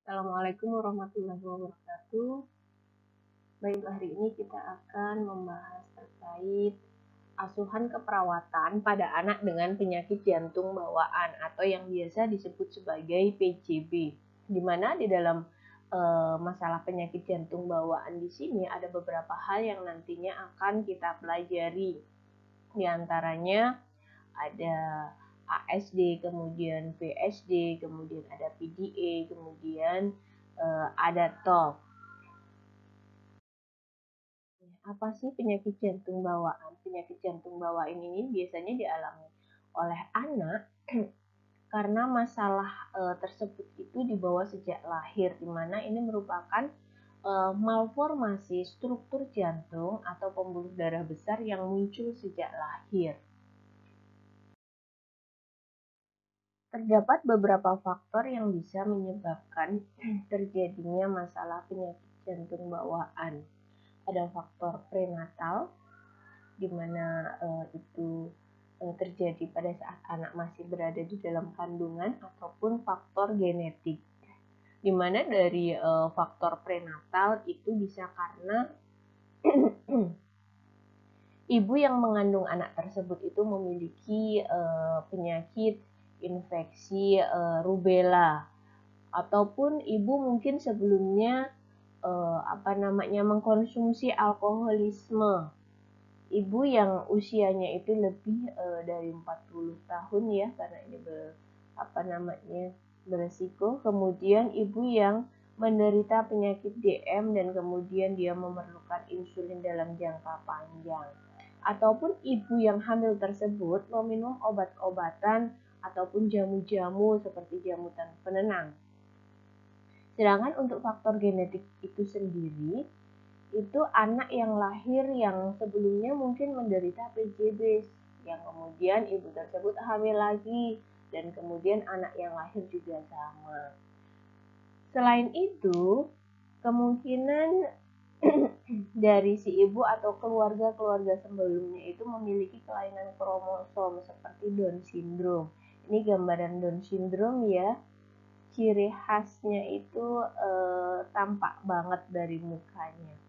Assalamualaikum warahmatullahi wabarakatuh. Baik, hari ini kita akan membahas terkait asuhan keperawatan pada anak dengan penyakit jantung bawaan atau yang biasa disebut sebagai PJB. Di mana di dalam masalah penyakit jantung bawaan di sini ada beberapa hal yang nantinya akan kita pelajari. Di antaranya ada ASD, kemudian VSD, kemudian ada PDA, kemudian ada TOP. Apa sih penyakit jantung bawaan? Penyakit jantung bawaan ini biasanya dialami oleh anak karena masalah tersebut itu dibawa sejak lahir, di mana ini merupakan malformasi struktur jantung atau pembuluh darah besar yang muncul sejak lahir. Terdapat beberapa faktor yang bisa menyebabkan terjadinya masalah penyakit jantung bawaan. Ada faktor prenatal, di mana itu terjadi pada saat anak masih berada di dalam kandungan, ataupun faktor genetik, di mana dari faktor prenatal itu bisa karena ibu yang mengandung anak tersebut itu memiliki penyakit infeksi rubella, ataupun ibu mungkin sebelumnya mengkonsumsi alkoholisme. Ibu yang usianya itu lebih dari 40 tahun ya, karena ini beresiko. Kemudian ibu yang menderita penyakit DM dan kemudian dia memerlukan insulin dalam jangka panjang. Ataupun ibu yang hamil tersebut meminum obat-obatan ataupun jamu-jamu seperti jamu penenang. Sedangkan untuk faktor genetik itu sendiri, itu anak yang lahir yang sebelumnya mungkin menderita PJB, yang kemudian ibu tersebut hamil lagi, dan kemudian anak yang lahir juga sama. Selain itu, kemungkinan dari si ibu atau keluarga-keluarga sebelumnya itu memiliki kelainan kromosom seperti Down syndrome. Ini gambaran Down syndrome ya. Ciri khasnya itu tampak banget dari mukanya.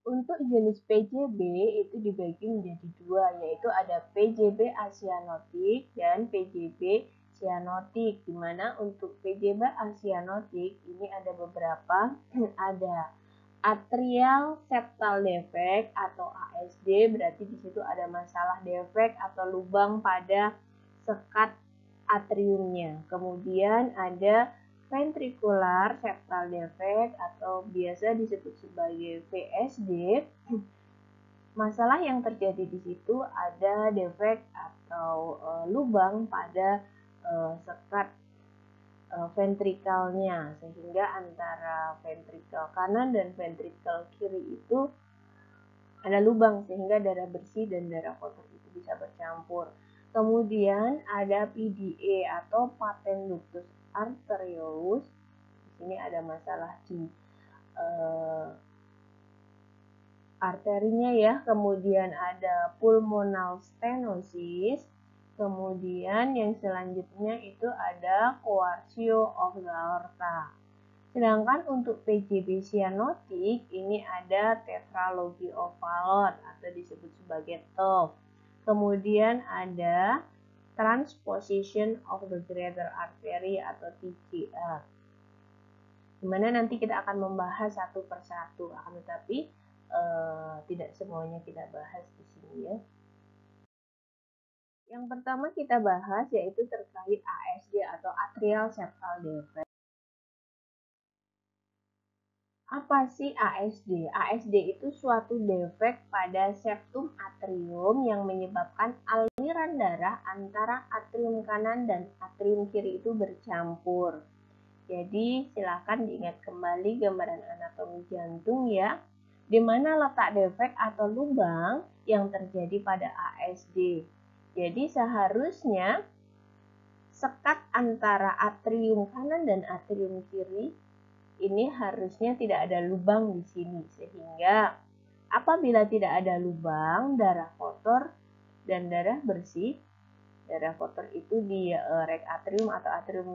Untuk jenis PJB itu dibagi menjadi dua, yaitu ada PJB asianotik dan PJB cyanotik. Di mana untuk PJB asianotik ini ada beberapa, ada atrial septal defect atau ASD, berarti di situ ada masalah defek atau lubang pada sekat atriumnya. Kemudian ada ventricular septal defect atau biasa disebut sebagai VSD. Masalah yang terjadi di situ ada defek atau lubang pada sekat ventrikelnya, sehingga antara ventrikel kanan dan ventrikel kiri itu ada lubang sehingga darah bersih dan darah kotor itu bisa bercampur. Kemudian ada PDA atau patent ductus arteriosus. Di sini ada masalah di arterinya ya. Kemudian ada pulmonal stenosis. Kemudian yang selanjutnya itu ada coarctio of the aorta. Sedangkan untuk PJB cyanotik ini ada tetralogy of Fallot atau disebut sebagai TOF. Kemudian ada transposition of the greater artery atau TGA. Dimana nanti kita akan membahas satu persatu, akan tetapi tidak semuanya kita bahas di sini ya. Yang pertama kita bahas yaitu terkait ASD atau atrial septal defect. Apa sih ASD? ASD itu suatu defek pada septum atrium yang menyebabkan aliran darah antara atrium kanan dan atrium kiri itu bercampur. Jadi silakan diingat kembali gambaran anatomi jantung ya, di mana letak defek atau lubang yang terjadi pada ASD. Jadi seharusnya sekat antara atrium kanan dan atrium kiri ini harusnya tidak ada lubang di sini, sehingga apabila tidak ada lubang, darah kotor dan darah bersih Darah kotor itu di rek atrium atau atrium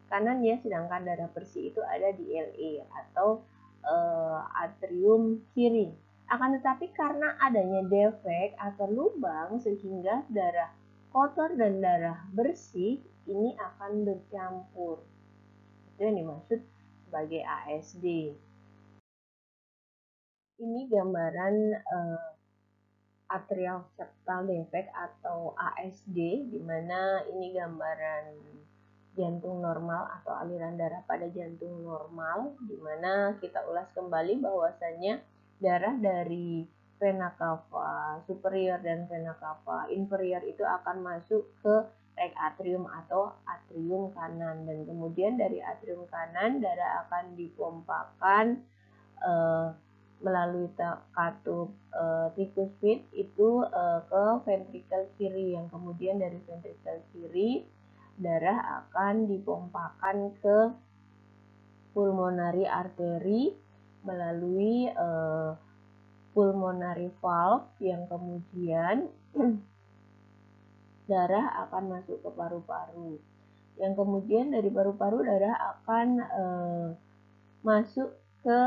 kanan ya, sedangkan darah bersih itu ada di LA atau atrium kiri. Akan tetapi karena adanya defek atau lubang sehingga darah kotor dan darah bersih ini akan bercampur. Itu yang dimaksud sebagai ASD. Ini gambaran atrial septal defect atau ASD, di mana ini gambaran jantung normal atau aliran darah pada jantung normal, di mana kita ulas kembali bahwasannya darah dari vena cava superior dan vena cava inferior itu akan masuk ke rek atrium atau atrium kanan, dan kemudian dari atrium kanan darah akan dipompakan melalui katup tikus fit itu ke ventrikel kiri, yang kemudian dari ventrikel kiri darah akan dipompakan ke pulmonary artery melalui pulmonary valve, yang kemudian darah akan masuk ke paru-paru, yang kemudian dari paru-paru darah akan masuk ke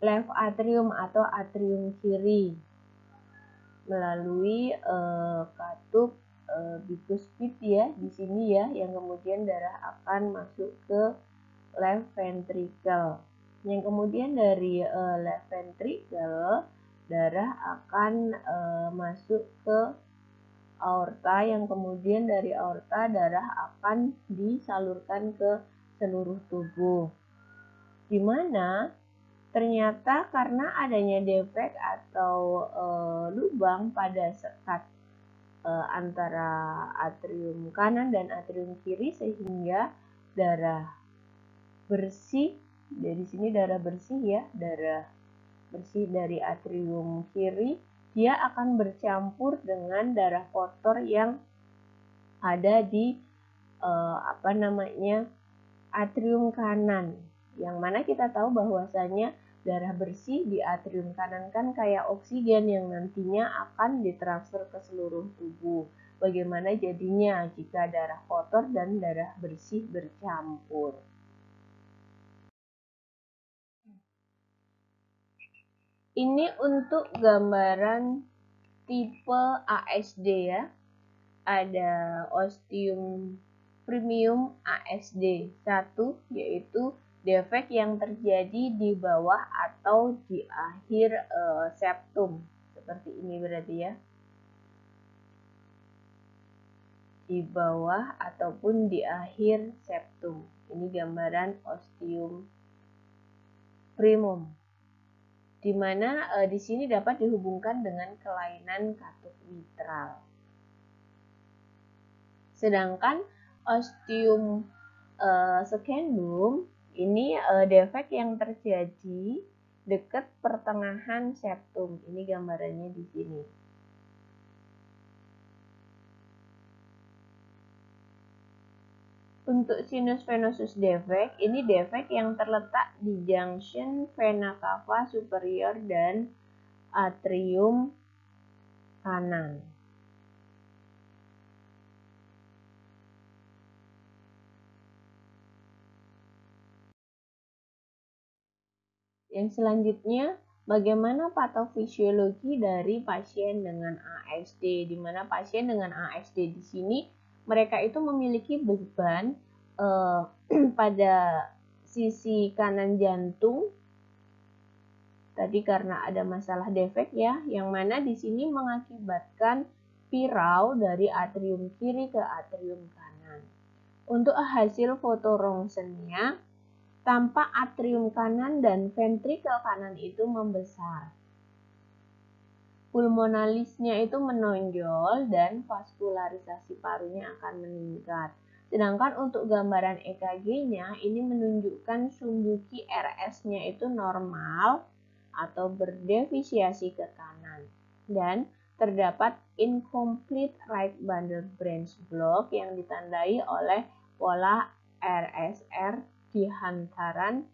left atrium atau atrium kiri melalui katup bicuspid ya di sini ya, yang kemudian darah akan masuk ke left ventricle, yang kemudian dari left ventricle darah akan masuk ke aorta, yang kemudian dari aorta darah akan disalurkan ke seluruh tubuh, di mana ternyata karena adanya defek atau lubang pada sekat antara atrium kanan dan atrium kiri, sehingga darah bersih dari sini, darah bersih ya, darah bersih dari atrium kiri dia akan bercampur dengan darah kotor yang ada di atrium kanan, yang mana kita tahu bahwasanya darah bersih di atrium kanan kan kayak oksigen yang nantinya akan ditransfer ke seluruh tubuh. Bagaimana jadinya jika darah kotor dan darah bersih bercampur? Ini untuk gambaran tipe ASD ya. Ada ostium premium ASD 1, yaitu defek yang terjadi di bawah atau di akhir septum. Seperti ini berarti ya. Di bawah ataupun di akhir septum. Ini gambaran ostium primum, di mana di sini dapat dihubungkan dengan kelainan katup mitral. Sedangkan ostium secundum ini defek yang terjadi dekat pertengahan septum. Ini gambarannya di sini. Untuk sinus venosus defect, ini defek yang terletak di junction vena cava superior dan atrium kanan. Yang selanjutnya, bagaimana patofisiologi dari pasien dengan ASD, di mana pasien dengan ASD di sini mereka itu memiliki beban pada sisi kanan jantung. Tadi karena ada masalah defek ya, yang mana di sini mengakibatkan pirau dari atrium kiri ke atrium kanan. Untuk hasil foto rongsennya, tampak atrium kanan dan ventrikel kanan itu membesar. Pulmonalisnya itu menonjol dan vaskularisasi parunya akan meningkat. Sedangkan untuk gambaran EKG-nya ini menunjukkan sumbuki RS-nya itu normal atau berdefisiasi ke kanan. Dan terdapat incomplete right bundle branch block yang ditandai oleh pola RSR di hantaran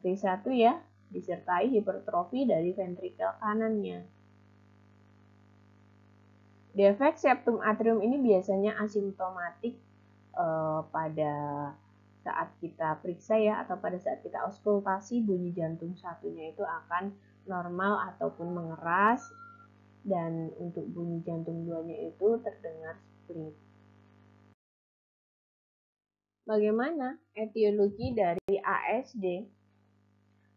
V1 ya, disertai hipertrofi dari ventrikel kanannya. Defek septum atrium ini biasanya asimptomatik pada saat kita periksa ya, atau pada saat kita auskultasi, bunyi jantung satunya itu akan normal ataupun mengeras, dan untuk bunyi jantung duanya itu terdengar split. Bagaimana etiologi dari ASD?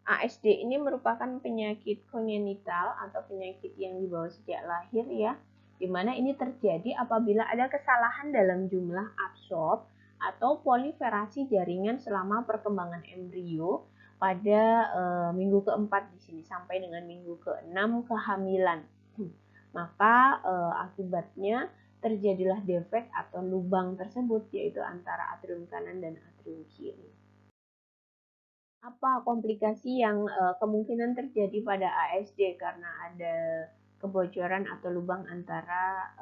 ASD ini merupakan penyakit kongenital atau penyakit yang dibawa sejak lahir ya, di mana ini terjadi apabila ada kesalahan dalam jumlah absorb atau proliferasi jaringan selama perkembangan embrio pada minggu keempat di sini sampai dengan minggu ke-6 kehamilan. Maka akibatnya terjadilah defek atau lubang tersebut, yaitu antara atrium kanan dan atrium kiri. Apa komplikasi yang kemungkinan terjadi pada ASD karena ada kebocoran atau lubang antara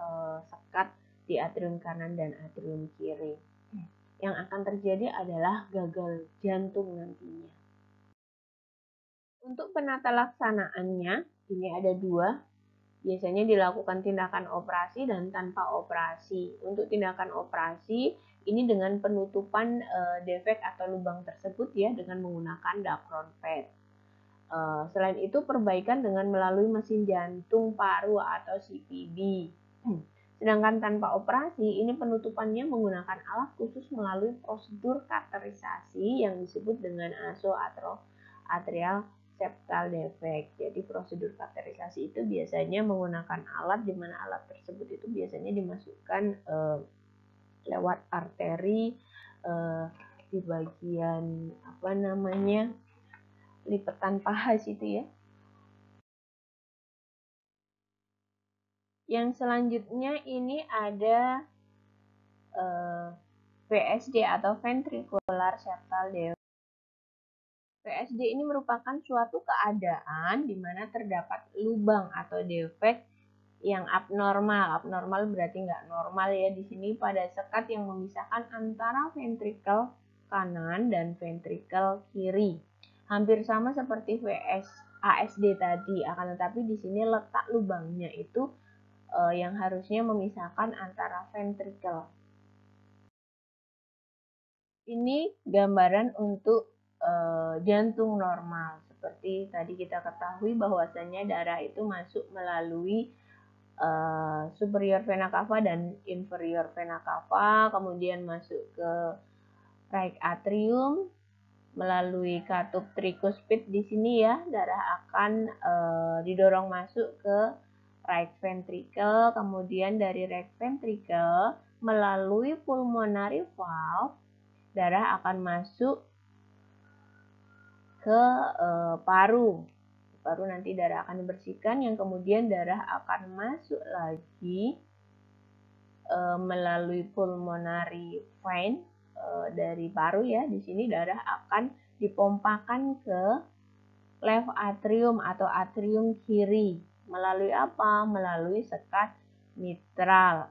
sekat di atrium kanan dan atrium kiri? Yang akan terjadi adalah gagal jantung nantinya. Untuk penata laksanaannya, ini ada dua. Biasanya dilakukan tindakan operasi dan tanpa operasi. Untuk tindakan operasi, ini dengan penutupan defek atau lubang tersebut ya, dengan menggunakan Dacron pad. Selain itu, perbaikan dengan melalui mesin jantung paru atau CPB. Sedangkan tanpa operasi, ini penutupannya menggunakan alat khusus melalui prosedur kateterisasi yang disebut dengan atrial septal defect. Jadi prosedur kateterisasi itu biasanya menggunakan alat, di mana alat tersebut itu biasanya dimasukkan lewat arteri di bagian lipatan paha situ ya. Yang selanjutnya ini ada VSD atau ventricular septal defect. VSD ini merupakan suatu keadaan di mana terdapat lubang atau defek yang abnormal. Abnormal berarti nggak normal ya di sini pada sekat yang memisahkan antara ventrikel kanan dan ventrikel kiri. Hampir sama seperti ASD tadi, akan tetapi di sini letak lubangnya itu yang harusnya memisahkan antara ventrikel. Ini gambaran untuk jantung normal. Seperti tadi kita ketahui bahwasannya darah itu masuk melalui superior vena cava dan inferior vena cava, kemudian masuk ke right atrium melalui katup tricuspid di sini ya, darah akan didorong masuk ke right ventricle, kemudian dari right ventricle melalui pulmonary valve darah akan masuk ke paru. Paru nanti darah akan dibersihkan, yang kemudian darah akan masuk lagi melalui pulmonary vein dari paru ya. Di sini darah akan dipompakan ke left atrium atau atrium kiri. Melalui apa? Melalui sekat mitral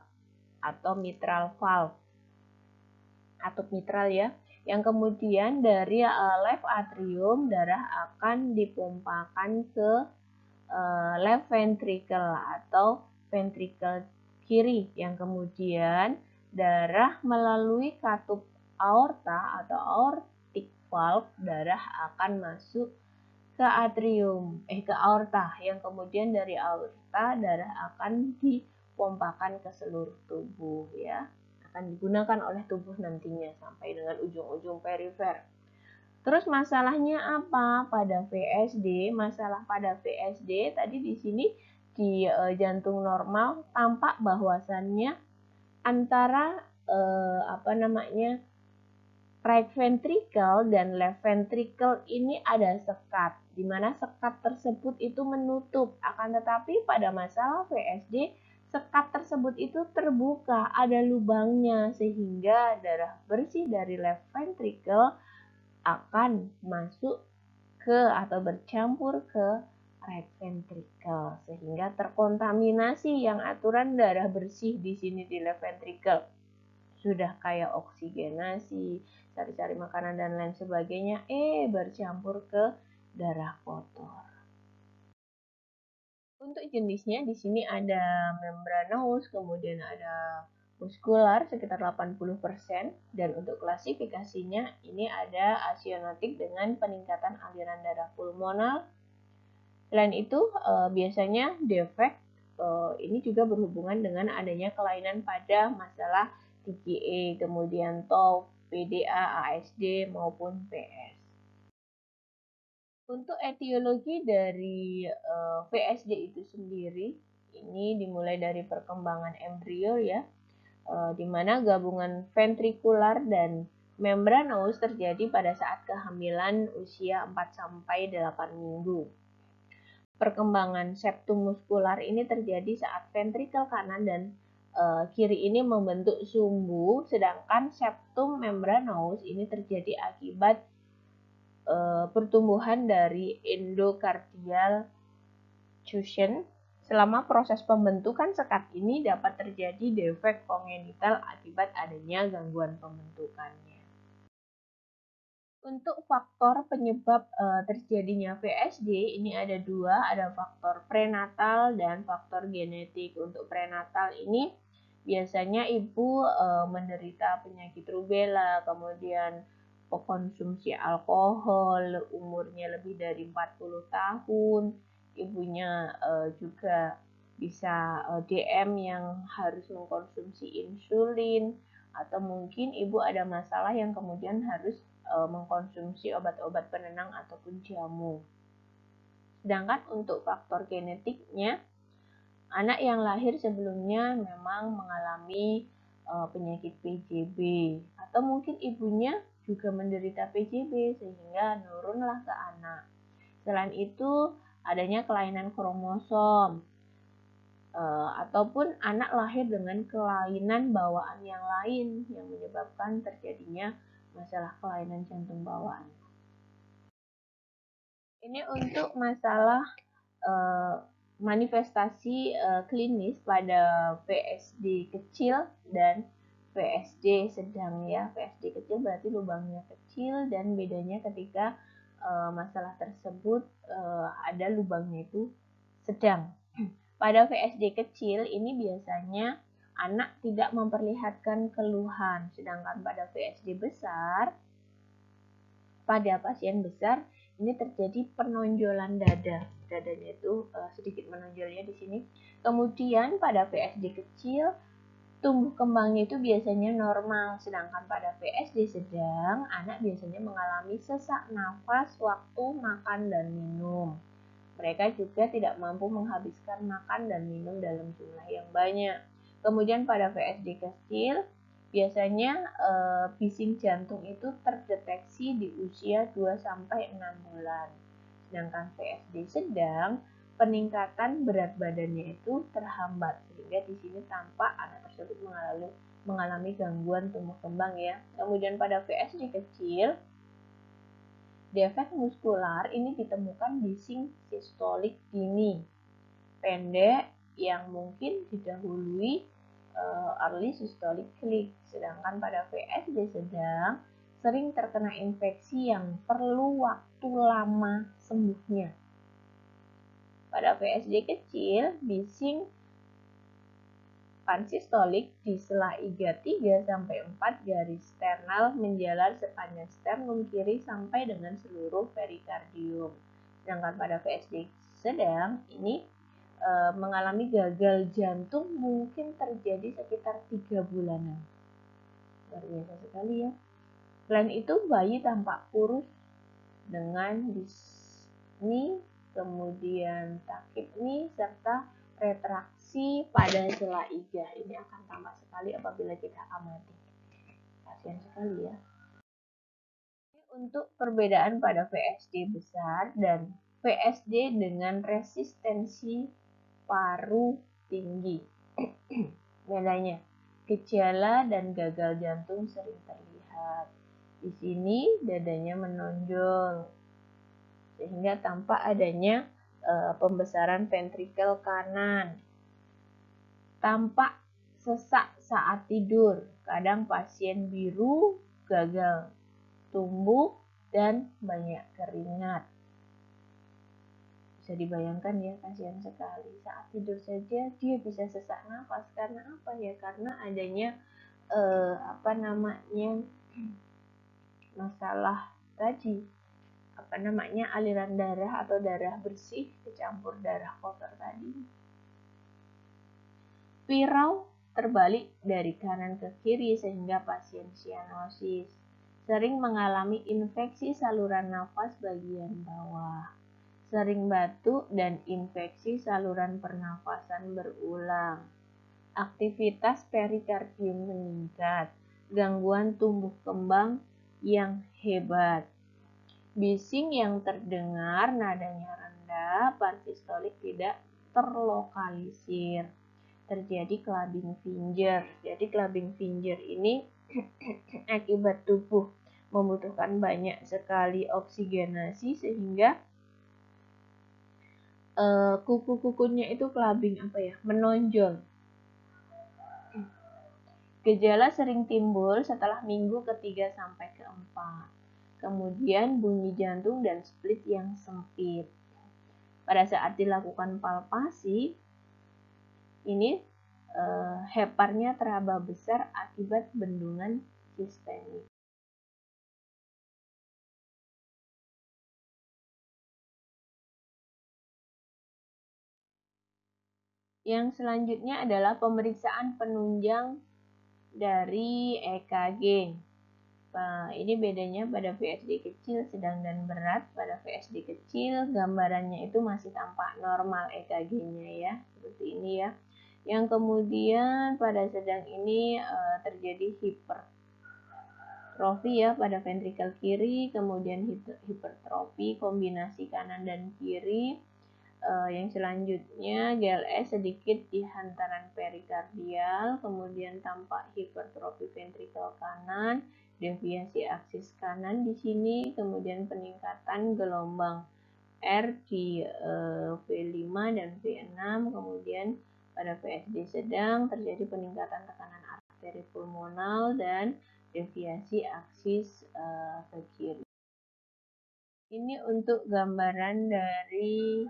atau mitral valve. Atup mitral ya. Yang kemudian dari left atrium darah akan dipompakan ke left ventricle atau ventricle kiri, yang kemudian darah melalui katup aorta atau aortic valve darah akan masuk ke ke aorta, yang kemudian dari aorta darah akan dipompakan ke seluruh tubuh ya, akan digunakan oleh tubuh nantinya sampai dengan ujung-ujung perifer. Terus masalahnya apa pada VSD? Masalah pada VSD tadi di sini di jantung normal tampak bahwasannya antara right ventricle dan left ventricle ini ada sekat, di mana sekat tersebut itu menutup. Akan tetapi pada masalah VSD sekat tersebut itu terbuka, ada lubangnya, sehingga darah bersih dari left ventricle akan masuk ke atau bercampur ke right ventricle, sehingga terkontaminasi yang aturan darah bersih di sini di left ventricle sudah kayak oksigenasi, cari-cari makanan dan lain sebagainya, bercampur ke darah kotor. Untuk jenisnya di sini ada membranous, kemudian ada muskular sekitar 80%, dan untuk klasifikasinya ini ada asionotik dengan peningkatan aliran darah pulmonal. Selain itu biasanya defek ini juga berhubungan dengan adanya kelainan pada masalah TGA, kemudian TOP, PDA, ASD maupun PS. Untuk etiologi dari VSD itu sendiri, ini dimulai dari perkembangan embrio ya, di mana gabungan ventrikular dan membranous terjadi pada saat kehamilan usia 4-8 minggu. Perkembangan septum muskular ini terjadi saat ventrikel kanan dan kiri ini membentuk sumbu, sedangkan septum membranous ini terjadi akibat pertumbuhan dari endocardial fusion. Selama proses pembentukan sekat ini dapat terjadi defek kongenital akibat adanya gangguan pembentukannya. Untuk faktor penyebab terjadinya VSD ini ada dua, ada faktor prenatal dan faktor genetik. Untuk prenatal ini biasanya ibu menderita penyakit rubella, kemudian konsumsi alkohol, umurnya lebih dari 40 tahun, ibunya juga bisa DM yang harus mengkonsumsi insulin, atau mungkin ibu ada masalah yang kemudian harus mengkonsumsi obat-obat penenang ataupun jamu. Sedangkan untuk faktor genetiknya, anak yang lahir sebelumnya memang mengalami penyakit PJB, atau mungkin ibunya juga menderita PJB sehingga nurunlah ke anak. Selain itu, adanya kelainan kromosom, ataupun anak lahir dengan kelainan bawaan yang lain yang menyebabkan terjadinya masalah kelainan jantung bawaan. Ini untuk masalah manifestasi klinis pada VSD kecil dan VSD sedang ya. VSD kecil berarti lubangnya kecil dan bedanya ketika masalah tersebut ada lubangnya itu sedang. Pada VSD kecil ini biasanya anak tidak memperlihatkan keluhan, sedangkan pada VSD besar, pada pasien besar ini terjadi penonjolan dada. Dadanya itu sedikit menonjolnya di sini. Kemudian pada VSD kecil tumbuh kembangnya itu biasanya normal, sedangkan pada VSD sedang anak biasanya mengalami sesak nafas waktu makan dan minum. Mereka juga tidak mampu menghabiskan makan dan minum dalam jumlah yang banyak. Kemudian pada VSD kecil, biasanya bising jantung itu terdeteksi di usia 2-6 bulan. Sedangkan VSD sedang, peningkatan berat badannya itu terhambat, sehingga di sini tampak anak tersebut mengalami gangguan tumbuh kembang ya. Kemudian pada VSD kecil, defek muskular ini ditemukan bising sistolik dini, pendek yang mungkin didahului early systolic click. Sedangkan pada VSD sedang sering terkena infeksi yang perlu waktu lama sembuhnya. Pada VSD kecil, bising pansistolik di sela iga 3-4 garis sternal menjalar sepanjang sternum kiri sampai dengan seluruh perikardium. Sedangkan pada VSD sedang ini mengalami gagal jantung mungkin terjadi sekitar 3 bulanan. Luar biasa sekali ya. Selain itu, bayi tampak kurus dengan disni, kemudian takipni, serta retraksi pada sela iga. Ini akan tampak sekali apabila kita amati. Kasihan sekali ya. Untuk perbedaan pada VSD besar dan VSD dengan resistensi paru tinggi. Bedanya, gejala dan gagal jantung sering terlihat. Di sini dadanya menonjol, sehingga tampak adanya pembesaran ventrikel kanan. Tampak sesak saat tidur, kadang pasien biru, gagal tumbuh, dan banyak keringat. Bisa dibayangkan ya, kasihan sekali. Saat tidur saja dia bisa sesak nafas. Karena apa ya? Karena adanya masalah tadi, aliran darah atau darah bersih kecampur darah kotor tadi. Pirau terbalik dari kanan ke kiri sehingga pasien sianosis sering mengalami infeksi saluran nafas bagian bawah, sering batuk dan infeksi saluran pernafasan berulang. Aktivitas perikardium meningkat, gangguan tumbuh kembang yang hebat. Bising yang terdengar nadanya rendah, parsistolik tidak terlokalisir. Terjadi clubbing finger. Jadi clubbing finger ini akibat tubuh membutuhkan banyak sekali oksigenasi sehingga kuku-kukunya itu clubbing menonjol. Gejala sering timbul setelah minggu ketiga sampai keempat. Kemudian bunyi jantung dan split yang sempit. Pada saat dilakukan palpasi, ini heparnya teraba besar akibat bendungan sistemik. Yang selanjutnya adalah pemeriksaan penunjang dari EKG. Nah, ini bedanya pada VSD kecil, sedang dan berat. Pada VSD kecil, gambarannya itu masih tampak normal EKG-nya ya, seperti ini ya. Yang kemudian pada sedang ini terjadi hipertrofi ya pada ventrikel kiri, kemudian hipertrofi kombinasi kanan dan kiri. Yang selanjutnya GLS sedikit di hantaran perikardial, kemudian tampak hipertrofi ventrikel kanan, deviasi aksis kanan di sini, kemudian peningkatan gelombang R di V5 dan V6, kemudian pada PSD sedang terjadi peningkatan tekanan arteri pulmonal dan deviasi aksis ke kiri. Ini untuk gambaran dari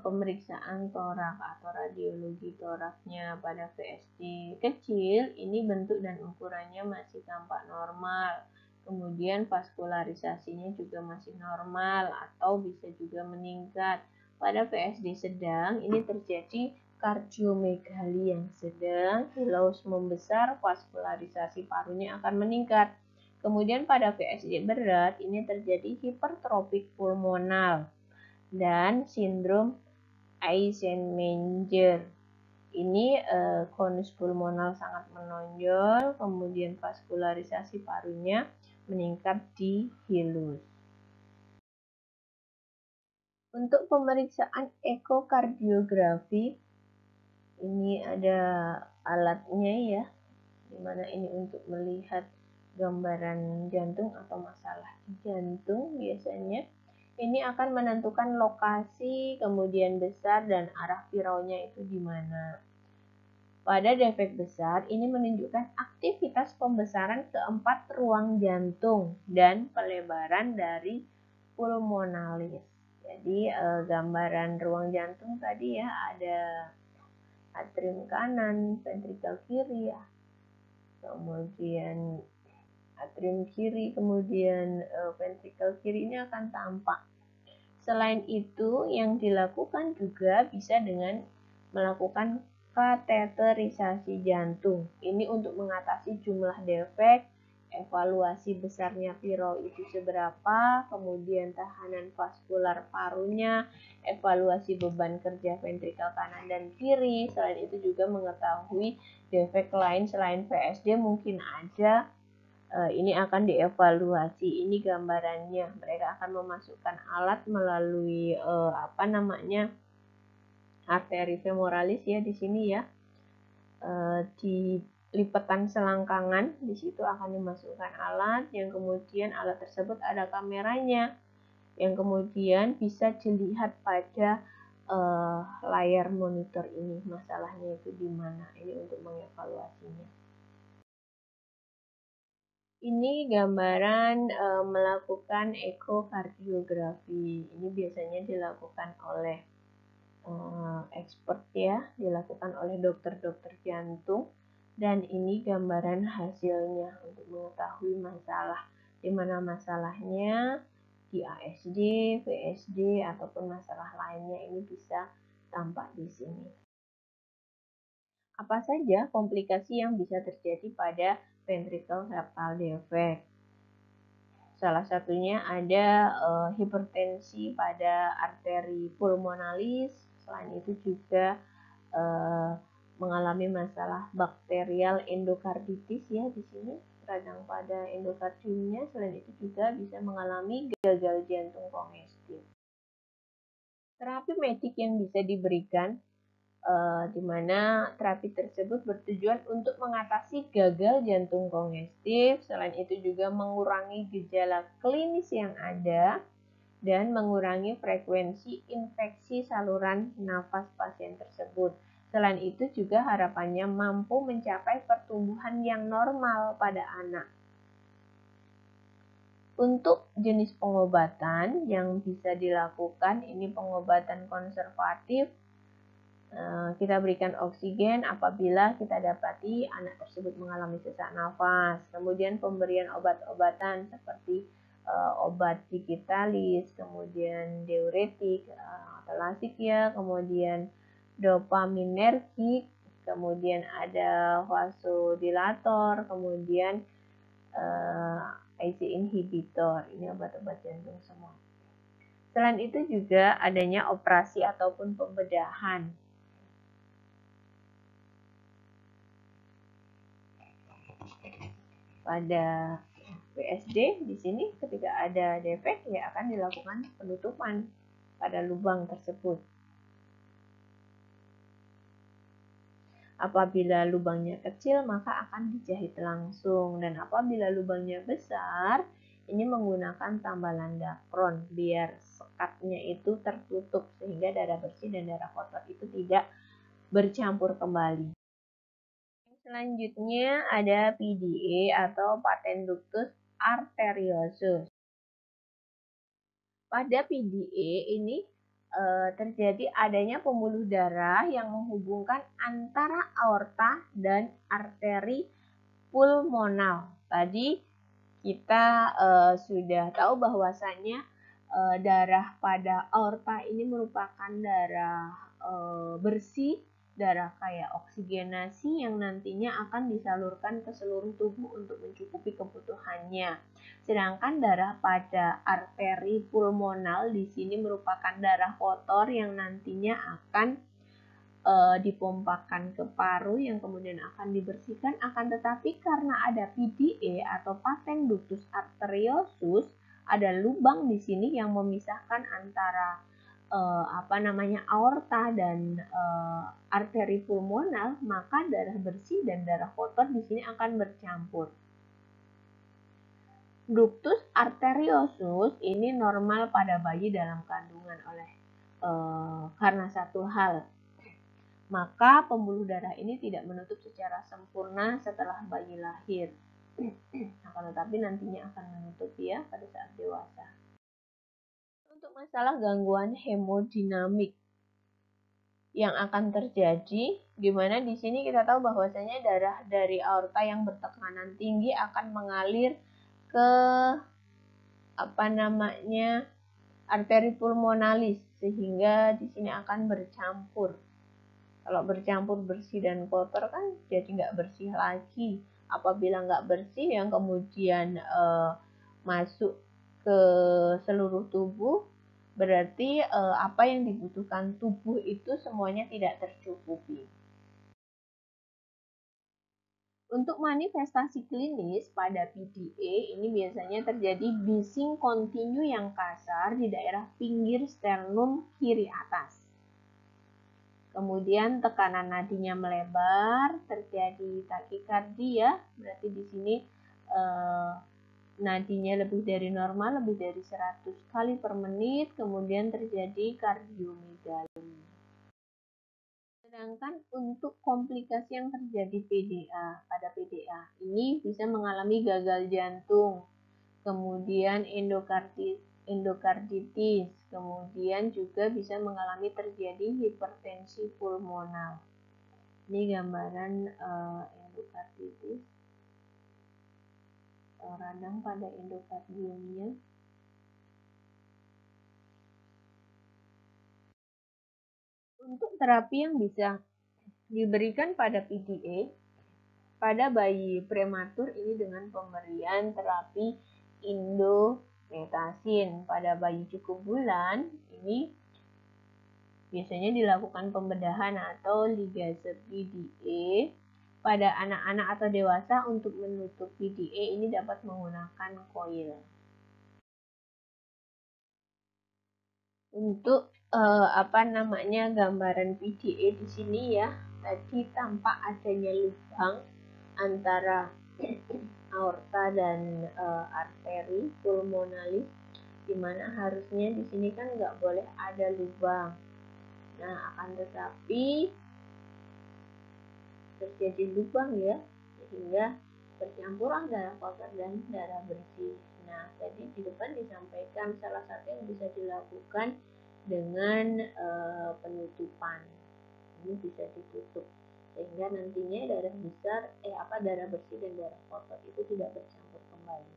pemeriksaan torak atau radiologi toraknya pada VSD kecil. Ini bentuk dan ukurannya masih tampak normal. Kemudian vaskularisasinya juga masih normal atau bisa juga meningkat. Pada VSD sedang ini terjadi kardiomegali yang sedang, hilaus membesar, vaskularisasi parunya akan meningkat. Kemudian pada VSD berat ini terjadi hipertropik pulmonal dan sindrom Eisenmenger. Ini konus pulmonal sangat menonjol, kemudian vaskularisasi parunya meningkat di hilus. Untuk pemeriksaan ekokardiografi, ini ada alatnya ya, dimana ini untuk melihat gambaran jantung atau masalah di jantung biasanya. Ini akan menentukan lokasi, kemudian besar, dan arah piraunya itu di mana. Pada defek besar, ini menunjukkan aktivitas pembesaran keempat ruang jantung dan pelebaran dari pulmonalis. Jadi gambaran ruang jantung tadi ya, ada atrium kanan, ventrikel kiri ya, kemudian atrium kiri, kemudian ventrikel kiri ini akan tampak. Selain itu, yang dilakukan juga bisa dengan melakukan kateterisasi jantung. Ini untuk mengatasi jumlah defek, evaluasi besarnya pirau itu seberapa, kemudian tahanan vaskular parunya, evaluasi beban kerja ventrikel kanan dan kiri. Selain itu juga mengetahui defek lain selain VSD mungkin aja ini akan dievaluasi. Ini gambarannya. Mereka akan memasukkan alat melalui arteri femoralis ya di sini ya. Di lipatan selangkangan di situ akan dimasukkan alat yang kemudian alat tersebut ada kameranya yang kemudian bisa dilihat pada layar monitor ini masalahnya itu di mana. Ini untuk mengevaluasinya. Ini gambaran melakukan ekokardiografi. Ini biasanya dilakukan oleh expert ya, dilakukan oleh dokter-dokter jantung. Dan ini gambaran hasilnya untuk mengetahui masalah, di mana masalahnya di ASD, VSD, ataupun masalah lainnya ini bisa tampak di sini. Apa saja komplikasi yang bisa terjadi pada ventricle septal defect? Salah satunya ada hipertensi pada arteri pulmonalis. Selain itu juga mengalami masalah bakterial endokarditis ya di sini, radang pada endokardiumnya. Selain itu juga bisa mengalami gagal jantung kongestif. Terapi medik yang bisa diberikan di mana terapi tersebut bertujuan untuk mengatasi gagal jantung kongestif, selain itu juga mengurangi gejala klinis yang ada, dan mengurangi frekuensi infeksi saluran nafas pasien tersebut. Selain itu juga harapannya mampu mencapai pertumbuhan yang normal pada anak. Untuk jenis pengobatan yang bisa dilakukan, ini pengobatan konservatif. Kita berikan oksigen apabila kita dapati anak tersebut mengalami sesak nafas. Kemudian pemberian obat-obatan seperti obat digitalis, kemudian diuretik atau lasik ya, kemudian dopaminergik, kemudian ada vasodilator, kemudian ACE inhibitor. Ini obat-obat jantung semua. Selain itu juga adanya operasi ataupun pembedahan. Pada VSD di sini ketika ada defek ya akan dilakukan penutupan pada lubang tersebut. Apabila lubangnya kecil maka akan dijahit langsung, dan apabila lubangnya besar ini menggunakan tambalan dapron biar sekatnya itu tertutup sehingga darah bersih dan darah kotor itu tidak bercampur kembali. Selanjutnya ada PDA atau patent ductus arteriosus. Pada PDA ini terjadi adanya pembuluh darah yang menghubungkan antara aorta dan arteri pulmonal. Tadi kita sudah tahu bahwasannya darah pada aorta ini merupakan darah bersih, darah kayak oksigenasi yang nantinya akan disalurkan ke seluruh tubuh untuk mencukupi kebutuhannya. Sedangkan darah pada arteri pulmonal di sini merupakan darah kotor yang nantinya akan dipompakan ke paru yang kemudian akan dibersihkan. Akan tetapi karena ada PDA atau patent ductus arteriosus, ada lubang di sini yang memisahkan antara aorta dan arteri pulmonal, maka darah bersih dan darah kotor di sini akan bercampur. Ductus arteriosus ini normal pada bayi dalam kandungan karena satu hal, maka pembuluh darah ini tidak menutup secara sempurna setelah bayi lahir. Akan tetapi nantinya akan menutup ya pada saat dewasa. Untuk masalah gangguan hemodinamik yang akan terjadi, di mana di sini kita tahu bahwasanya darah dari aorta yang bertekanan tinggi akan mengalir ke arteri pulmonalis, sehingga di sini akan bercampur. Kalau bercampur bersih dan kotor kan jadi nggak bersih lagi. Apabila nggak bersih yang kemudian masuk ke seluruh tubuh, berarti apa yang dibutuhkan tubuh itu semuanya tidak tercukupi. Untuk manifestasi klinis pada PDA ini biasanya terjadi bising kontinu yang kasar di daerah pinggir sternum kiri atas. Kemudian tekanan nadinya melebar, terjadi takikardia, berarti di sini nadinya lebih dari normal, lebih dari 100 kali per menit, kemudian terjadi kardiomegali. Sedangkan untuk komplikasi yang terjadi pada PDA ini bisa mengalami gagal jantung, kemudian endokarditis, kemudian juga bisa mengalami terjadi hipertensi pulmonal. Ini gambaran endokarditis, radang pada endokardiumnya. Untuk terapi yang bisa diberikan pada PDA, pada bayi prematur ini dengan pemberian terapi indometasin. Pada bayi cukup bulan ini biasanya dilakukan pembedahan atau ligase PDA. Pada anak-anak atau dewasa untuk menutup PDA ini dapat menggunakan koil. Untuk gambaran PDA di sini ya, tadi tampak adanya lubang antara aorta dan arteri pulmonalis, dimana harusnya di sini kan nggak boleh ada lubang. Nah, akan tetapi terjadi lubang ya, sehingga bercampuran darah kotor dan darah bersih. Nah, tadi di depan disampaikan salah satu yang bisa dilakukan dengan penutupan. Ini bisa ditutup sehingga nantinya darah bersih dan darah kotor itu tidak bercampur kembali.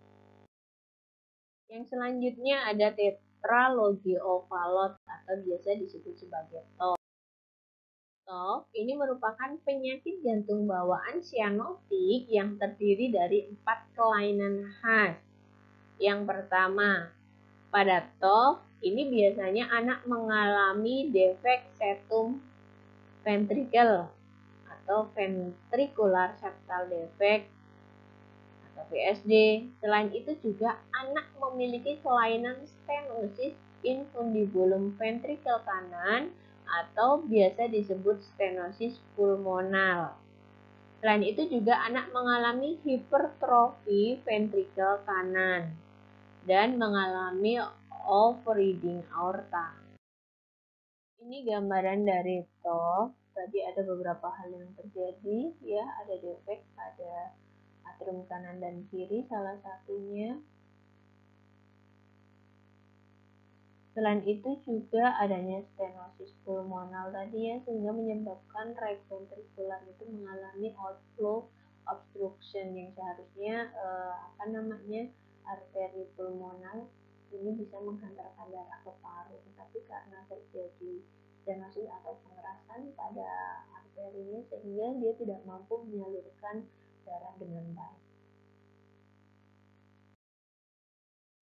Yang selanjutnya ada tetralogiovalot atau biasa disebut sebagai TOV. TOV ini merupakan penyakit jantung bawaan sianotik yang terdiri dari 4 kelainan khas. Yang pertama, pada TOV ini biasanya anak mengalami defek septum ventricle atau ventricular septal defect atau VSD. Selain itu juga anak memiliki kelainan stenosis infundibulum ventricle kanan atau biasa disebut stenosis pulmonal. Selain itu juga anak mengalami hipertrofi ventricle kanan dan mengalami overreading aorta. Ini gambaran dari TOV. Tadi ada beberapa hal yang terjadi ya, ada defek pada atrium kanan dan kiri salah satunya. Selain itu juga adanya stenosis pulmonal tadi ya, sehingga menyebabkan right ventricular itu mengalami outflow obstruction yang seharusnya arteri pulmonal ini bisa menghantarkan darah ke paru, tetapi karena terjadi stenosis atau pengerasan pada arterinya sehingga dia tidak mampu menyalurkan darah dengan baik.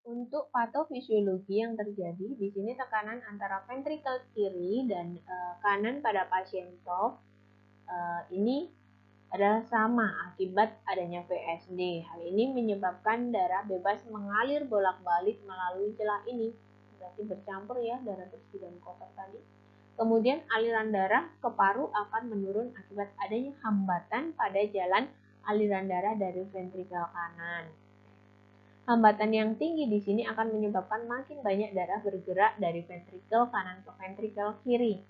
Untuk patofisiologi yang terjadi di sini tekanan antara ventrikel kiri dan kanan pada pasien TOV ini adalah sama akibat adanya VSD. Hal ini menyebabkan darah bebas mengalir bolak-balik melalui celah ini. Berarti bercampur ya darah bersih dan kotor tadi. Kemudian aliran darah ke paru akan menurun akibat adanya hambatan pada jalan aliran darah dari ventrikel kanan. Hambatan yang tinggi di sini akan menyebabkan makin banyak darah bergerak dari ventrikel kanan ke ventrikel kiri.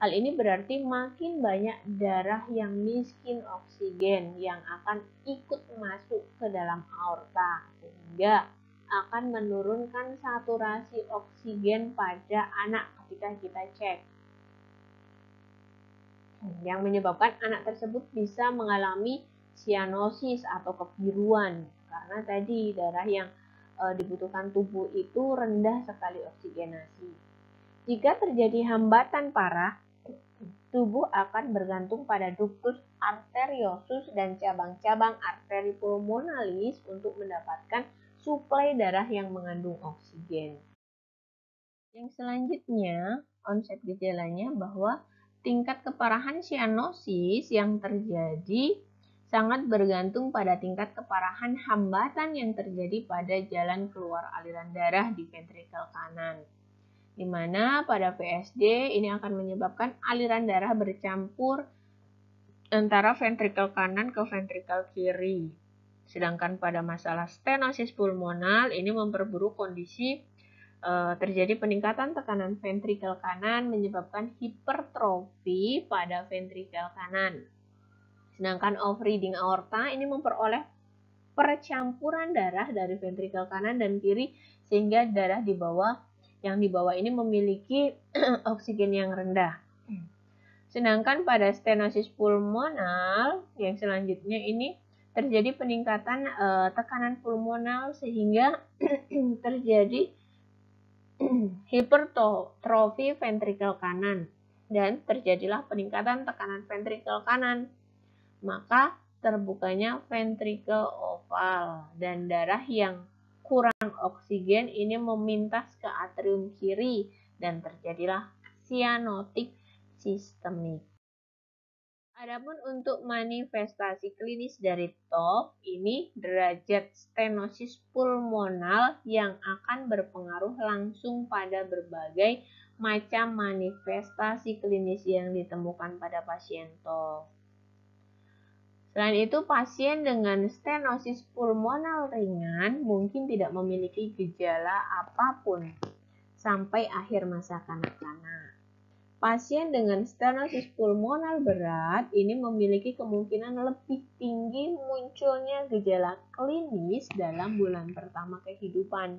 Hal ini berarti makin banyak darah yang miskin oksigen yang akan ikut masuk ke dalam aorta, sehingga akan menurunkan saturasi oksigen pada anak ketika kita cek. Yang menyebabkan anak tersebut bisa mengalami sianosis atau kebiruan, karena tadi darah yang dibutuhkan tubuh itu rendah sekali oksigenasi. Jika terjadi hambatan parah, tubuh akan bergantung pada ductus arteriosus dan cabang-cabang arteri pulmonalis untuk mendapatkan suplai darah yang mengandung oksigen. Yang selanjutnya, konsep gejalanya bahwa tingkat keparahan sianosis yang terjadi sangat bergantung pada tingkat keparahan hambatan yang terjadi pada jalan keluar aliran darah di ventrikel kanan. Di mana pada VSD ini akan menyebabkan aliran darah bercampur antara ventrikel kanan ke ventrikel kiri. Sedangkan pada masalah stenosis pulmonal ini memperburuk kondisi terjadi peningkatan tekanan ventrikel kanan menyebabkan hipertrofi pada ventrikel kanan. Sedangkan overreading aorta ini memperoleh percampuran darah dari ventrikel kanan dan kiri sehingga darah yang di bawah ini memiliki oksigen yang rendah. Sedangkan pada stenosis pulmonal yang selanjutnya ini terjadi peningkatan tekanan pulmonal sehingga terjadi hipertrofi ventrikel kanan dan terjadilah peningkatan tekanan ventrikel kanan. Maka terbukanya ventrikel oval dan darah yang kurang oksigen ini memintas ke atrium kiri dan terjadilah sianotik sistemik. Adapun untuk manifestasi klinis dari TOP, ini derajat stenosis pulmonal yang akan berpengaruh langsung pada berbagai macam manifestasi klinis yang ditemukan pada pasien TOP. Selain itu, pasien dengan stenosis pulmonal ringan mungkin tidak memiliki gejala apapun sampai akhir masa kanak-kanak. Pasien dengan stenosis pulmonal berat ini memiliki kemungkinan lebih tinggi munculnya gejala klinis dalam bulan pertama kehidupan.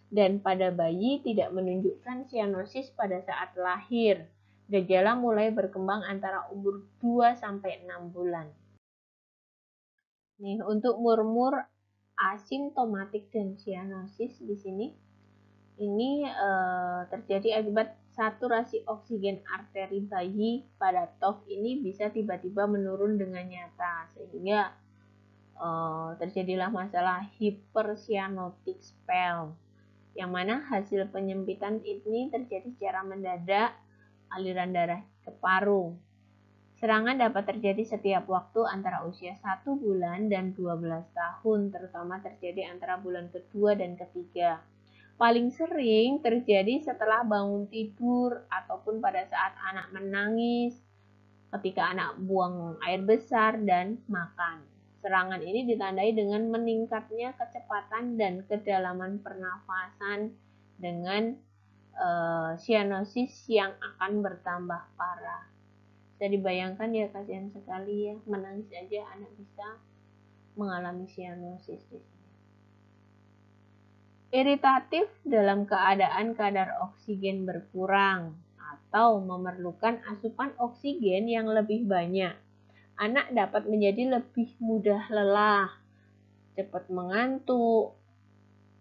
Dan pada bayi tidak menunjukkan sianosis pada saat lahir. Gejala mulai berkembang antara umur 2-6 bulan. Nih, untuk murmur asimptomatik dan sianosis di sini ini terjadi akibat saturasi oksigen arteri bayi pada TOF ini bisa tiba-tiba menurun dengan nyata sehingga terjadilah masalah hipersianotik spell yang mana hasil penyempitan ini terjadi secara mendadak aliran darah ke paru. Serangan dapat terjadi setiap waktu antara usia 1 bulan dan 12 tahun, terutama terjadi antara bulan kedua dan ketiga. Paling sering terjadi setelah bangun tidur ataupun pada saat anak menangis, ketika anak buang air besar dan makan. Serangan ini ditandai dengan meningkatnya kecepatan dan kedalaman pernafasan dengan sianosis yang akan bertambah parah. Bisa dibayangkan ya, kasihan sekali ya, menangis aja anak bisa mengalami sianosis di sini. Iritatif dalam keadaan kadar oksigen berkurang atau memerlukan asupan oksigen yang lebih banyak. Anak dapat menjadi lebih mudah lelah, cepat mengantuk,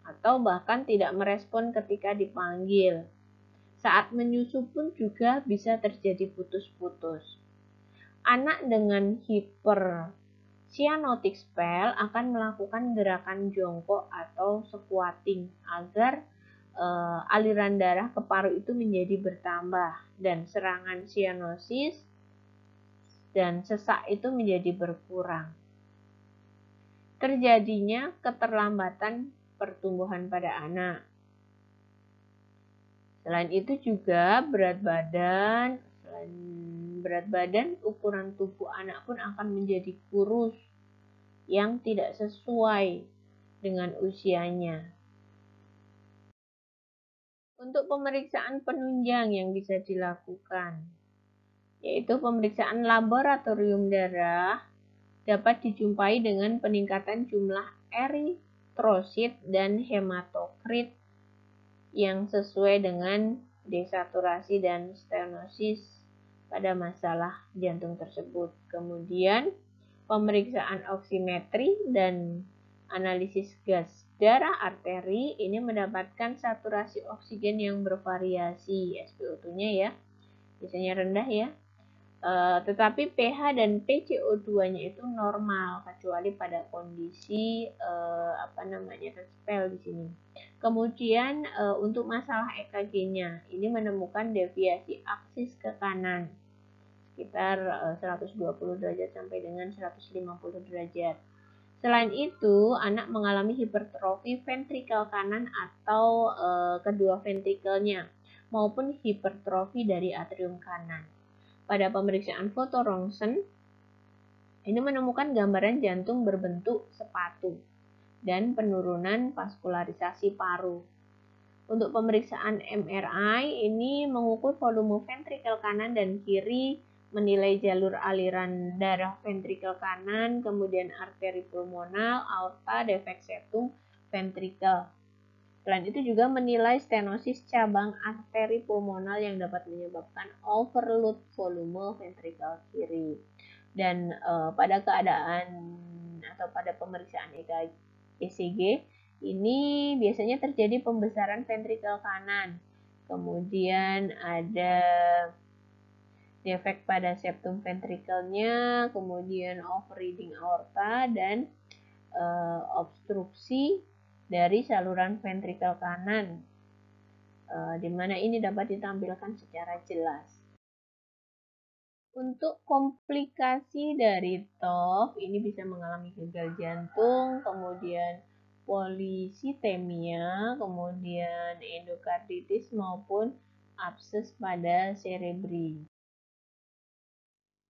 atau bahkan tidak merespon ketika dipanggil. Saat menyusu pun juga bisa terjadi putus-putus. Anak dengan hipersianotik spell akan melakukan gerakan jongkok atau squatting agar aliran darah ke paru itu menjadi bertambah dan serangan sianosis dan sesak itu menjadi berkurang. Terjadinya keterlambatan pertumbuhan pada anak. Selain itu juga berat badan, ukuran tubuh anak pun akan menjadi kurus yang tidak sesuai dengan usianya. Untuk pemeriksaan penunjang yang bisa dilakukan, yaitu pemeriksaan laboratorium darah dapat dijumpai dengan peningkatan jumlah eritrosit dan hematokrit yang sesuai dengan desaturasi dan stenosis pada masalah jantung tersebut. Kemudian pemeriksaan oksimetri dan analisis gas darah arteri ini mendapatkan saturasi oksigen yang bervariasi, SpO2-nya ya, biasanya rendah ya. Tetapi pH dan PCO2-nya itu normal kecuali pada kondisi spell di sini. Kemudian untuk masalah EKG-nya ini menemukan deviasi aksis ke kanan sekitar 120 derajat sampai dengan 150 derajat. Selain itu, anak mengalami hipertrofi ventrikel kanan atau kedua ventrikelnya maupun hipertrofi dari atrium kanan. Pada pemeriksaan foto rongsen, ini menemukan gambaran jantung berbentuk sepatu dan penurunan vaskularisasi paru. Untuk pemeriksaan MRI ini mengukur volume ventrikel kanan dan kiri, menilai jalur aliran darah ventrikel kanan, kemudian arteri pulmonal, aorta, defek septum, ventrikel. Selain itu juga menilai stenosis cabang arteri pulmonal yang dapat menyebabkan overload volume ventrikel kiri. Dan pada keadaan atau pada pemeriksaan ECG ini biasanya terjadi pembesaran ventrikel kanan. Kemudian ada defek pada septum ventrikelnya, kemudian overreading aorta, dan obstruksi dari saluran ventrikel kanan, di mana ini dapat ditampilkan secara jelas. Untuk komplikasi dari TOF, ini bisa mengalami gagal jantung, kemudian polisitemia, kemudian endokarditis maupun abses pada cerebri.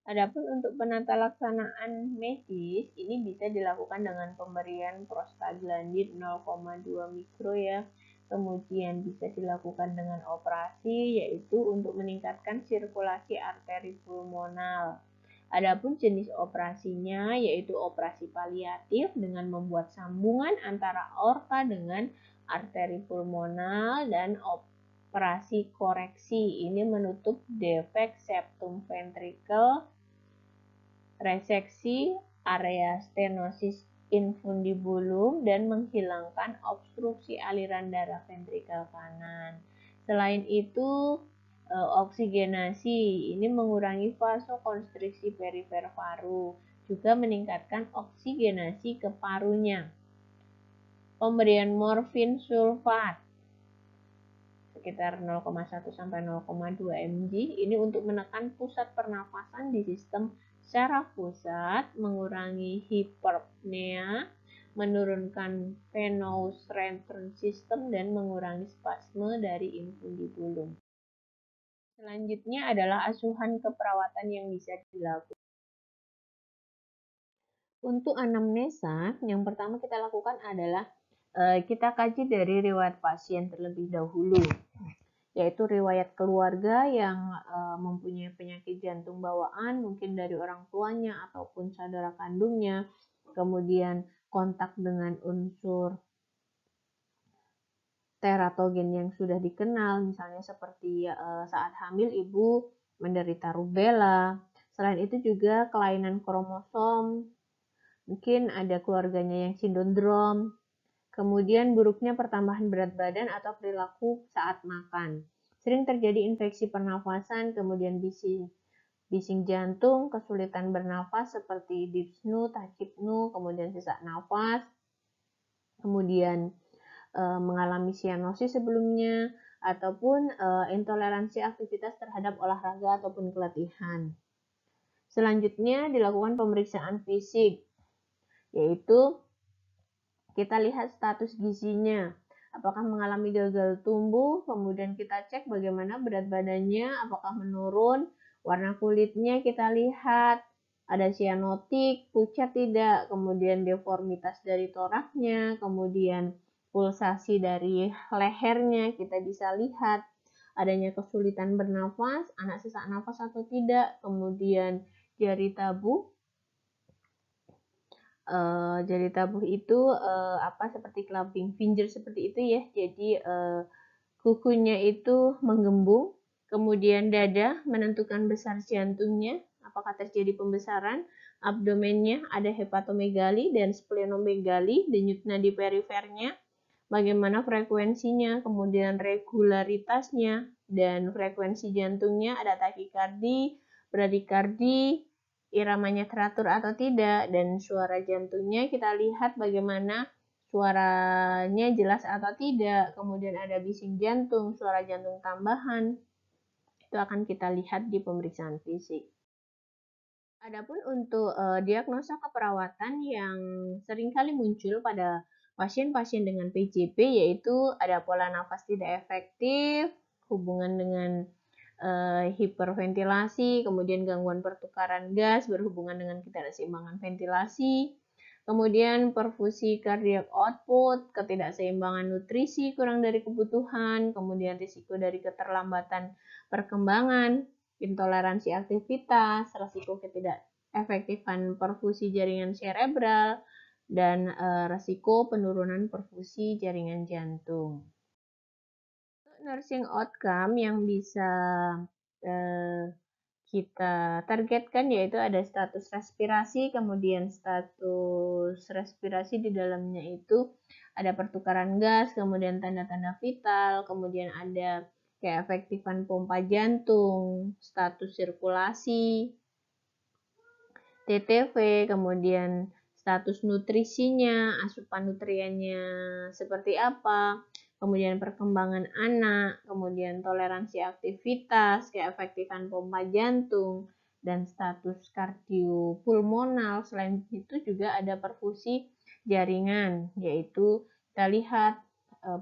Adapun untuk penata laksanaan medis, ini bisa dilakukan dengan pemberian prostaglandin 0,2 mikro ya. Kemudian bisa dilakukan dengan operasi, yaitu untuk meningkatkan sirkulasi arteri pulmonal. Adapun jenis operasinya yaitu operasi paliatif dengan membuat sambungan antara aorta dengan arteri pulmonal, dan operasi koreksi ini menutup defek septum ventrikel, reseksi area stenosis infundibulum, dan menghilangkan obstruksi aliran darah ventrikel kanan. Selain itu, oksigenasi ini mengurangi vasokonstriksi perifer paru, juga meningkatkan oksigenasi ke parunya. Pemberian morfin sulfat sekitar 0,1 sampai 0,2 mg ini untuk menekan pusat pernafasan di sistem syaraf pusat, mengurangi hiperpnea, menurunkan venous return system, dan mengurangi spasme dari infundibulum. Selanjutnya adalah asuhan keperawatan yang bisa dilakukan. Untuk anamnesa, yang pertama kita lakukan adalah kita kaji dari riwayat pasien terlebih dahulu, yaitu riwayat keluarga yang mempunyai penyakit jantung bawaan, mungkin dari orang tuanya ataupun saudara kandungnya, kemudian kontak dengan unsur teratogen yang sudah dikenal, misalnya seperti saat hamil ibu menderita rubella. Selain itu juga kelainan kromosom, mungkin ada keluarganya yang sindrom. Kemudian buruknya pertambahan berat badan atau perilaku saat makan. Sering terjadi infeksi pernafasan, kemudian bising jantung, kesulitan bernafas seperti dyspnea, tachypnea, kemudian sesak nafas, kemudian mengalami sianosis sebelumnya, ataupun intoleransi aktivitas terhadap olahraga ataupun keletihan. Selanjutnya dilakukan pemeriksaan fisik, yaitu kita lihat status gizinya, apakah mengalami gagal tumbuh, kemudian kita cek bagaimana berat badannya, apakah menurun, warna kulitnya kita lihat, ada sianotik, pucat tidak, kemudian deformitas dari toraknya, kemudian pulsasi dari lehernya kita bisa lihat, adanya kesulitan bernafas, anak sesak nafas atau tidak, kemudian jari tabuh. Jari tabuh itu seperti clumping finger seperti itu ya. Jadi kukunya itu menggembung, kemudian dada menentukan besar jantungnya, apakah terjadi pembesaran, abdomennya ada hepatomegali dan splenomegali, denyut nadi perifernya, bagaimana frekuensinya, kemudian regularitasnya, dan frekuensi jantungnya ada takikardi, bradikardi, iramanya teratur atau tidak, dan suara jantungnya kita lihat bagaimana suaranya jelas atau tidak, kemudian ada bising jantung, suara jantung tambahan, itu akan kita lihat di pemeriksaan fisik. Adapun untuk diagnosa keperawatan yang seringkali muncul pada pasien-pasien dengan PJP, yaitu ada pola nafas tidak efektif, hubungan dengan hiperventilasi, kemudian gangguan pertukaran gas berhubungan dengan ketidakseimbangan ventilasi, Kemudian perfusi cardiac output, ketidakseimbangan nutrisi kurang dari kebutuhan, kemudian risiko dari keterlambatan perkembangan, intoleransi aktivitas, risiko ketidakefektifan perfusi jaringan cerebral, dan risiko penurunan perfusi jaringan jantung. Nursing outcome yang bisa kita targetkan yaitu ada status respirasi, kemudian status respirasi di dalamnya itu ada pertukaran gas, kemudian tanda-tanda vital, kemudian ada keefektifan pompa jantung, status sirkulasi, TTV, kemudian status nutrisinya, asupan nutriennya seperti apa, kemudian perkembangan anak, kemudian toleransi aktivitas, keefektifan pompa jantung, dan status kardiopulmonal. Selain itu juga ada perfusi jaringan, yaitu kita lihat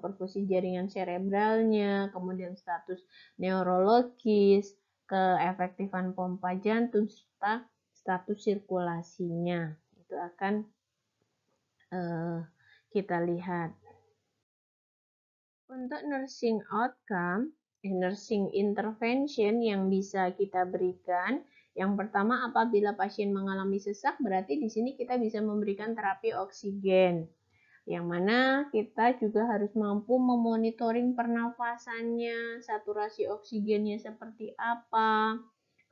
perfusi jaringan cerebralnya, kemudian status neurologis, keefektifan pompa jantung, serta status sirkulasinya. Itu akan kita lihat. Untuk nursing outcome, nursing intervention yang bisa kita berikan, yang pertama apabila pasien mengalami sesak, berarti di sini kita bisa memberikan terapi oksigen. Yang mana kita juga harus mampu memonitoring pernafasannya, saturasi oksigennya seperti apa,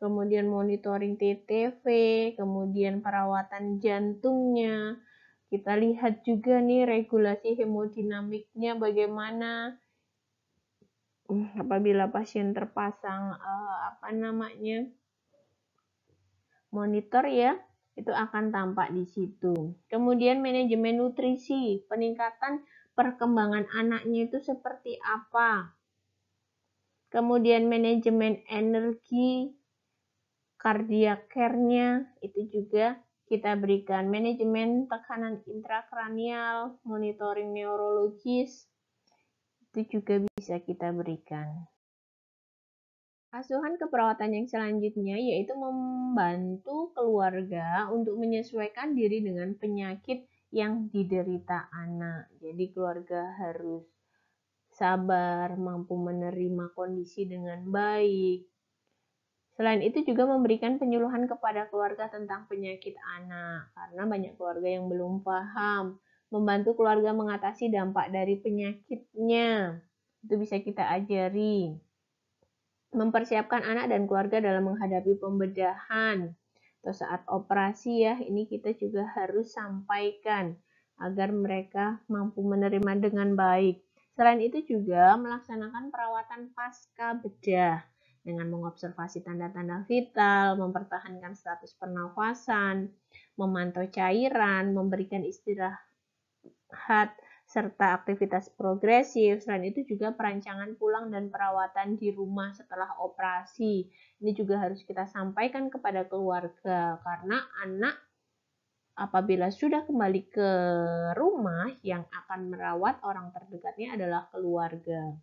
kemudian monitoring TTV, kemudian perawatan jantungnya. Kita lihat juga nih regulasi hemodinamiknya bagaimana apabila pasien terpasang monitor ya, itu akan tampak di situ. Kemudian manajemen nutrisi, peningkatan perkembangan anaknya itu seperti apa. Kemudian manajemen energi, cardiac care-nya itu juga kita berikan. Manajemen tekanan intrakranial, monitoring neurologis, itu juga bisa kita berikan. Asuhan keperawatan yang selanjutnya yaitu membantu keluarga untuk menyesuaikan diri dengan penyakit yang diderita anak. Jadi keluarga harus sabar, mampu menerima kondisi dengan baik. Selain itu juga memberikan penyuluhan kepada keluarga tentang penyakit anak, karena banyak keluarga yang belum paham. Membantu keluarga mengatasi dampak dari penyakitnya, itu bisa kita ajari. Mempersiapkan anak dan keluarga dalam menghadapi pembedahan atau saat operasi ya, ini kita juga harus sampaikan agar mereka mampu menerima dengan baik. Selain itu juga melaksanakan perawatan pasca bedah dengan mengobservasi tanda-tanda vital, mempertahankan status pernafasan, memantau cairan, memberikan istirahat, serta aktivitas progresif. Selain itu juga perancangan pulang dan perawatan di rumah setelah operasi. Ini juga harus kita sampaikan kepada keluarga, karena anak apabila sudah kembali ke rumah, yang akan merawat orang terdekatnya adalah keluarga.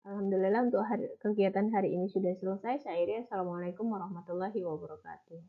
Alhamdulillah untuk kegiatan hari ini sudah selesai. Saya akhiri. Assalamualaikum warahmatullahi wabarakatuh.